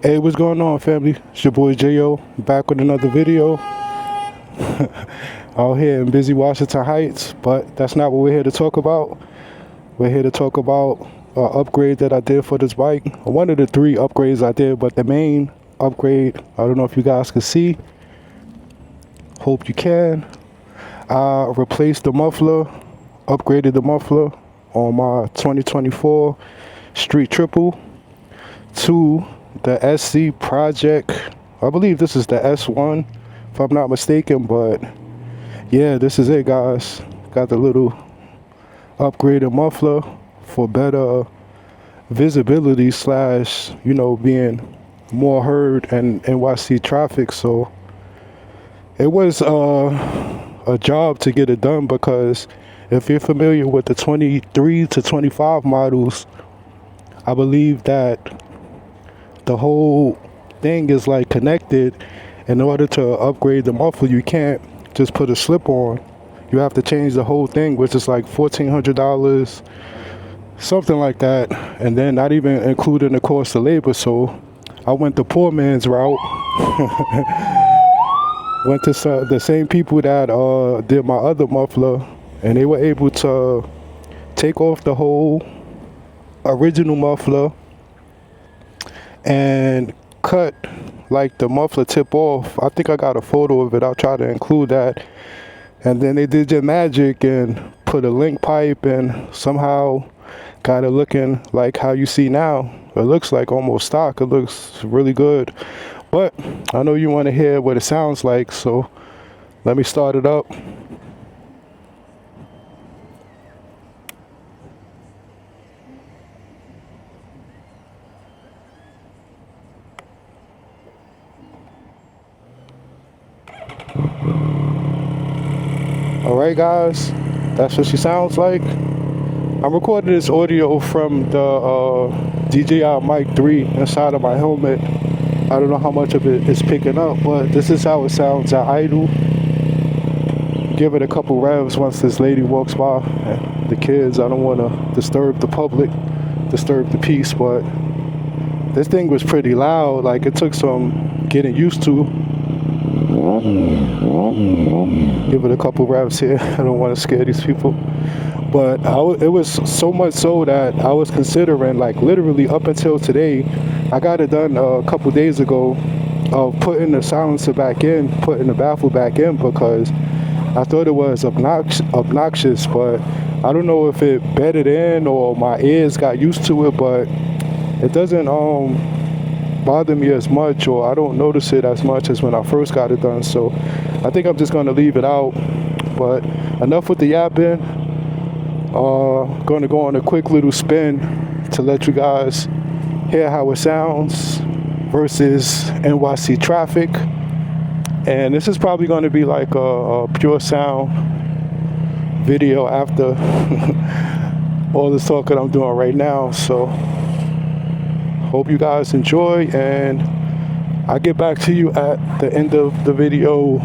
Hey, what's going on, family? It's your boy Jo, back with another video. Out here in busy Washington Heights, but that's not what we're here to talk about. We're here to talk about an upgrade that I did for this bike. One of the three upgrades I did, but the main upgrade, I don't know if you guys can see. Hope you can. I replaced the muffler, upgraded the muffler on my 2024 Street Triple to the SC Project. I believe this is the S1 if I'm not mistaken, but yeah, this is it, guys. Got the little upgraded muffler for better visibility slash, being more heard in NYC traffic. So it was a job to get it done, because if you're familiar with the 23 to 25 models, I believe that the whole thing is like connected. In order to upgrade the muffler, you can't just put a slip on. You have to change the whole thing, which is like $1,400, something like that, and then not even including the cost of labor. So I went the poor man's route. Went to the same people that did my other muffler, and they were able to take off the whole original muffler and cut like the muffler tip off. I think I got a photo of it. I'll try to include that. And then they did their magic and put a link pipe and somehow got it looking like how you see now. It looks like almost stock. It looks really good. But I know you want to hear what it sounds like, so let me start it up. Alright, guys, that's what she sounds like. I'm recording this audio from the DJI Mic 3 inside of my helmet. I don't know how much of it is picking up, but this is how it sounds at idle. Give it a couple revs once this lady walks by. And the kids, I don't want to disturb the public, disturb the peace, but this thing was pretty loud. Like, it took some getting used to. Give it a couple revs here. I don't want to scare these people. But it was so much so that I was considering, like, literally up until today, I got it done a couple days ago, of putting the silencer back in, putting the baffle back in, because I thought it was obnoxious, but I don't know if it bedded in or my ears got used to it, but it doesn't bother me as much, or I don't notice it as much as when I first got it done. So I think I'm just going to leave it out. But enough with the yapping. Going to go on a quick little spin to let you guys hear how it sounds versus NYC traffic. And this is probably going to be like a pure sound video after all this talking I'm doing right now. So hope you guys enjoy, and I'll get back to you at the end of the video.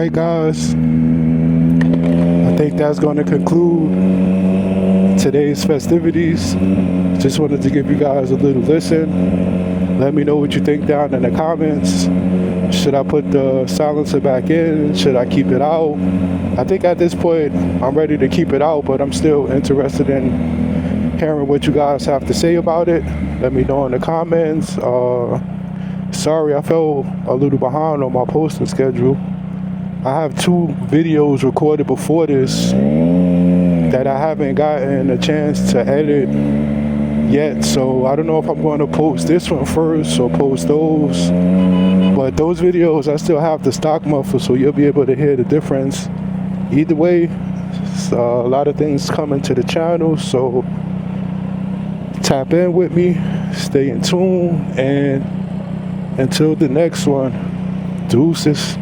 right, guys, I think that's going to conclude today's festivities. Just wanted to give you guys a little listen. Let me know what you think down in the comments. Should I put the silencer back in? Should I keep it out? I think at this point I'm ready to keep it out, but I'm still interested in hearing what you guys have to say about it. Let me know in the comments. Sorry, I fell a little behind on my posting schedule. I have 2 videos recorded before this that I haven't gotten a chance to edit yet, so I don't know if I'm going to post this one first or post those. But those videos, I still have the stock muffler, so you'll be able to hear the difference. Either way, a lot of things coming to the channel, so tap in with me, stay in tune, and until the next one, deuces.